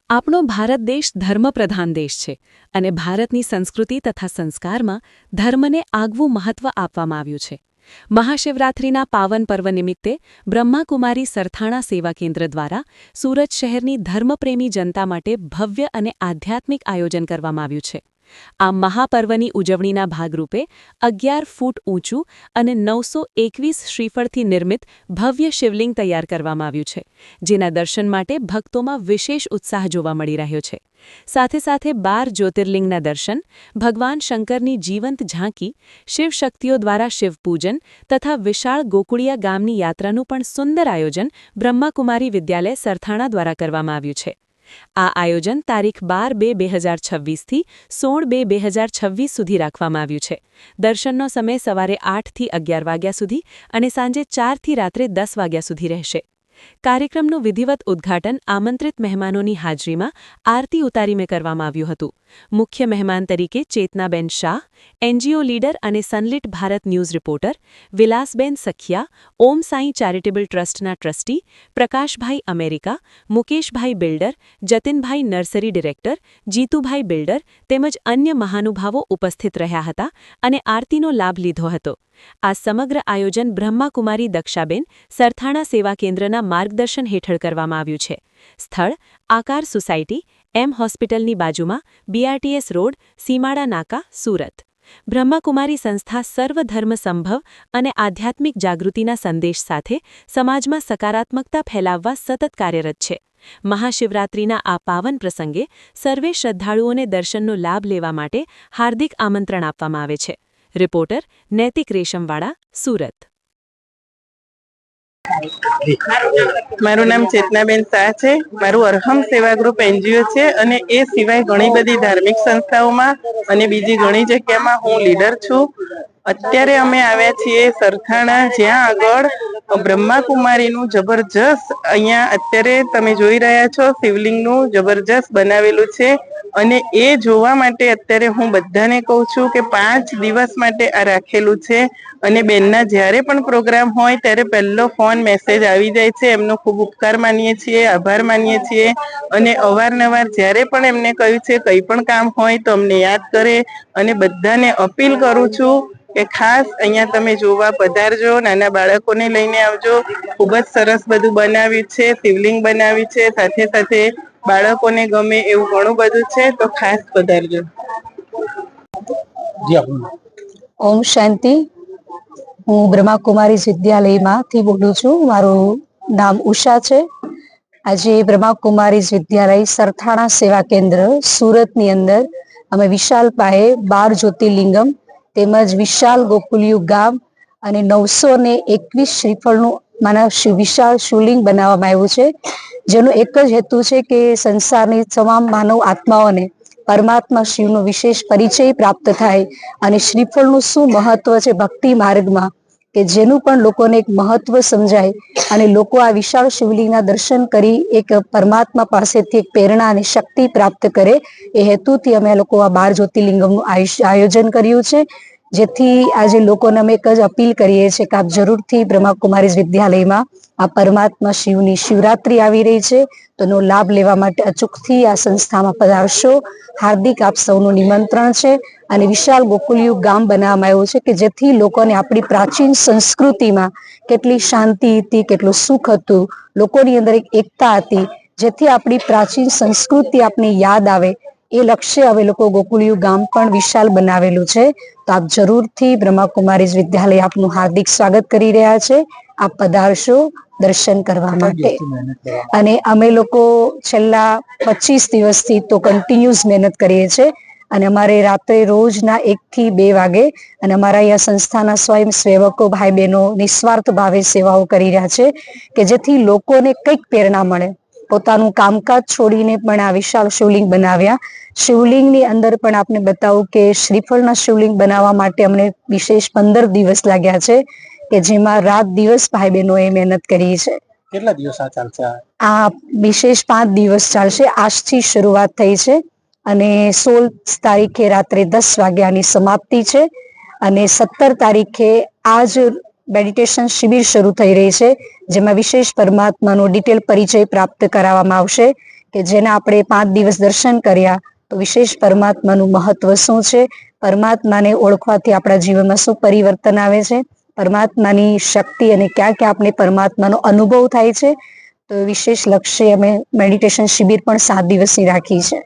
આપણો ભારત દેશ ધર્મપ્રધાન દેશ છે અને ભારતની સંસ્કૃતિ તથા સંસ્કારમાં ધર્મને આગવું મહત્વ આપવામાં આવ્યું છે. મહાશિવરાત્રિના પાવન પર્વ નિમિત્તે બ્રહ્માકુમારી સરથાણા સેવા કેન્દ્ર દ્વારા સુરત શહેરની ધર્મપ્રેમી જનતા માટે ભવ્ય અને આધ્યાત્મિક આયોજન કરવામાં આવ્યું છે. આ મહાપર્વની ઉજવણીના ભાગરૂપે 11 ફૂટ ઊંચું અને 921 શ્રીફળથી નિર્મિત ભવ્ય શિવલિંગ તૈયાર કરવામાં આવ્યું છે, જેના દર્શન માટે ભક્તોમાં વિશેષ ઉત્સાહ જોવા મળી રહ્યો છે. સાથે સાથે 12 જ્યોતિર્લિંગના દર્શન, ભગવાન શંકરની જીવંત ઝાંકી, શિવશક્તિઓ દ્વારા શિવપૂજન તથા વિશાળ ગોકુળિયા ગામની યાત્રાનું પણ સુંદર આયોજન બ્રહ્માકુમારી વિદ્યાલય સરથાણા દ્વારા કરવામાં આવ્યું છે. આ આયોજન તારીખ 12/2/2026 થી 16/2/2026 સુધી રાખવામાં આવ્યું છે. દર્શનનો સમય સવારે 8 થી 11 વાગ્યા સુધી અને સાંજે 4 થી રાત્રે 10 વાગ્યા સુધી રહેશે. કાર્યક્રમનું વિધિવત ઉદ્ઘાટન આમંત્રિત મહેમાનોની હાજરીમાં આરતી ઉતારીને કરવામાં આવ્યું હતું. મુખ્ય મહેમાન તરીકે ચેતનાબેન શાહ, એનજીઓ લીડર અને Sunlit Bharat news reporter, Vilasben Sakhiya, Om Sai charitable ટ્રસ્ટના trustee, Prakashbhai America, Mukeshbhai builder, Jatinbhai nursery director, Jitubhai builder તેમજ અન્ય મહાનુભાવો ઉપસ્થિત રહ્યા હતા અને આરતીનો લાભ લીધો હતો. આ સમગ્ર આયોજન બ્રહ્માકુમારી દક્ષાબેન સરથાણા સેવા કેન્દ્રના માર્ગદર્શન હેઠળ કરવામાં આવ્યું છે. સ્થળ આકાર સોસાયટી, એમ હોસ્પિટલની બાજુમાં, બીઆરટીએસ રોડ, સીમાડા નાકા, સુરત. બ્રહ્માકુમારી સંસ્થા સર્વધર્મ સંભવ અને આધ્યાત્મિક જાગૃતિના સંદેશ સાથે સમાજમાં સકારાત્મકતા ફેલાવવા સતત કાર્યરત છે. મહાશિવરાત્રિના આ પાવન પ્રસંગે સર્વે શ્રદ્ધાળુઓને દર્શનનો લાભ લેવા માટે હાર્દિક આમંત્રણ આપવામાં આવે છે. રિપોર્ટર નૈતિક રેશમવાડા, સુરત. મારું નામ ચેતનાબેન શાહ છે. મારું અરહમ સેવા ગ્રુપ એનજીઓ છે અને એ સિવાય ઘણી બધી ધાર્મિક સંસ્થાઓમાં અને બીજી ઘણી જગ્યામાં હું લીડર છું. અત્યારે અમે આવ્યા છીએ સરથાણા, જ્યાં આગળ બ્રહ્માકુમારીનું જબરજસ્ત અહીંયા અત્યારે તમે જોઈ રહ્યા છો શિવલિંગનું જબરજસ્ત બનાવેલું છે અને એ જોવા માટે અત્યારે હું બધાને કહું છું કે 5 દિવસ માટે આ રાખેલું છે અને બેનના જ્યારે પણ પ્રોગ્રામ હોય ત્યારે પહેલો ફોન મેસેજ આવી જાય છે. એમનો ખૂબ ઉપકાર માનીએ છીએ, આભાર માનીએ છીએ અને અવારનવાર જ્યારે પણ એમને કહ્યું છે કંઈ પણ કામ હોય તો અમને યાદ કરે અને બધાને અપીલ કરું છું કે ખાસ અહીંયા તમે જોવા પધારજો, નાના બાળકોને લઈને આવજો. ખૂબ જ સરસ બધું બનાવ્યું છે, શિવલિંગ બનાવ્યું છે, સાથે સાથે બાળકોને ગમે એવું ઘણું બધું છે, તો ખાસ પધારજો. ઓમ શાંતિ. હું બ્રહ્માકુમારી વિદ્યાલયમાંથી બોલું છું. મારું નામ ઉષા છે. આજે બ્રહ્માકુમારી વિદ્યાલય સરથાણા સેવા કેન્દ્ર સુરતની અંદર અમે વિશાલ પાયે 12 જ્યોતિર્લિંગમ તેમજ વિશાલ ગોકુલિયું ગામ અને 921 શ્રીફળનું વિશાળ શિવલિંગ બનાવવામાં આવ્યું છે, જેનો એક જ હેતુ છે કે સંસારની તમામ માનવ આત્માઓને પરમાત્મા શિવનો વિશેષ પરિચય પ્રાપ્ત થાય અને શ્રીફળનું શું મહત્વ છે ભક્તિ માર્ગમાં, કે જેનું પણ લોકોને એક મહત્વ સમજાય અને લોકો આ વિશાળ શિવલિંગના દર્શન કરી એક પરમાત્મા પાસેથી એક પ્રેરણા અને શક્તિ પ્રાપ્ત કરે, એ હેતુથી અમે લોકો આ 12 જ્યોતિર્લિંગમનું આયોજન કર્યું છે. જેથી આજે લોકોને અમે એક જ અપીલ કરીએ છીએ કે આપ જરૂરથી બ્રહ્માકુમારી વિદ્યાલયમાં આ પરમાત્મા શિવની શિવરાત્રી આવી રહી છે, તો એનો લાભ લેવા માટે અચૂકથી આ સંસ્થામાં પધારશો. હાર્દિક આપ સૌનું નિમંત્રણ છે અને વિશાળ ગોકુલિયું ગામ બનાવવામાં આવ્યું છે કે જેથી લોકોને આપણી પ્રાચીન સંસ્કૃતિમાં કેટલી શાંતિ હતી, કેટલું સુખ હતું, લોકોની અંદર એક એકતા હતી, જેથી આપણી પ્રાચીન સંસ્કૃતિ આપને યાદ આવે એ લક્ષ્ય હવે લોકો ગોકુલિયું ગામ પણ વિશાળ બનાવેલું છે. તો આપ જરૂરથી બ્રહ્માકુમારી વિદ્યાલય આપનું હાર્દિક સ્વાગત કરી રહ્યા છે. આપ પધારશો દર્શન કરવા માટે. અને અમે લોકો છેલ્લા 25 દિવસથી તો કન્ટિન્યુઅસ મહેનત કરીએ છીએ અને અમારે રાત્રે રોજના 1 થી 2 વાગે અને અમારા અહીંયા સંસ્થાના સ્વયંસેવકો ભાઈ બહેનો નિસ્વાર્થ ભાવે સેવાઓ કરી રહ્યા છે કે જેથી લોકોને કંઈક પ્રેરણા મળે. પોતાનું કામકાજ છોડીને પણ આ વિશાળ શિવલિંગ બનાવ્યા. શિવલિંગની અંદર પણ આપને બતાવું કે શ્રીફળના શિવલિંગ બનાવવા માટે અમને વિશેષ 15 દિવસ લાગ્યા છે કે જેમાં રાત દિવસ ભાઈ બહેનોએ મહેનત કરી છે. કેટલા દિવસ આ ચાલશે? આ વિશેષ 5 દિવસ ચાલશે. આજથી શરૂઆત થઈ છે અને 16 તારીખે રાત્રે 10 વાગ્યાની સમાપ્તિ છે અને 17 તારીખે આજ મેડિટેશન શિબિર શરૂ થઈ રહી છે, જેમાં વિશેષ પરમાત્માનો ડિટેલ પરિચય પ્રાપ્ત કરાવવામાં આવશે કે જેના આપણે 5 દિવસ દર્શન કર્યા તો વિશેષ પરમાત્માનું મહત્વ શું છે, પરમાત્માને ઓળખવાથી આપણા જીવનમાં શું પરિવર્તન આવે છે, પરમાત્માની શક્તિ અને ક્યાં ક્યાં આપણે પરમાત્માનો અનુભવ થાય છે. તો વિશેષ લક્ષ્ય અમે મેડિટેશન શિબિર પણ 7 દિવસની રાખી છે.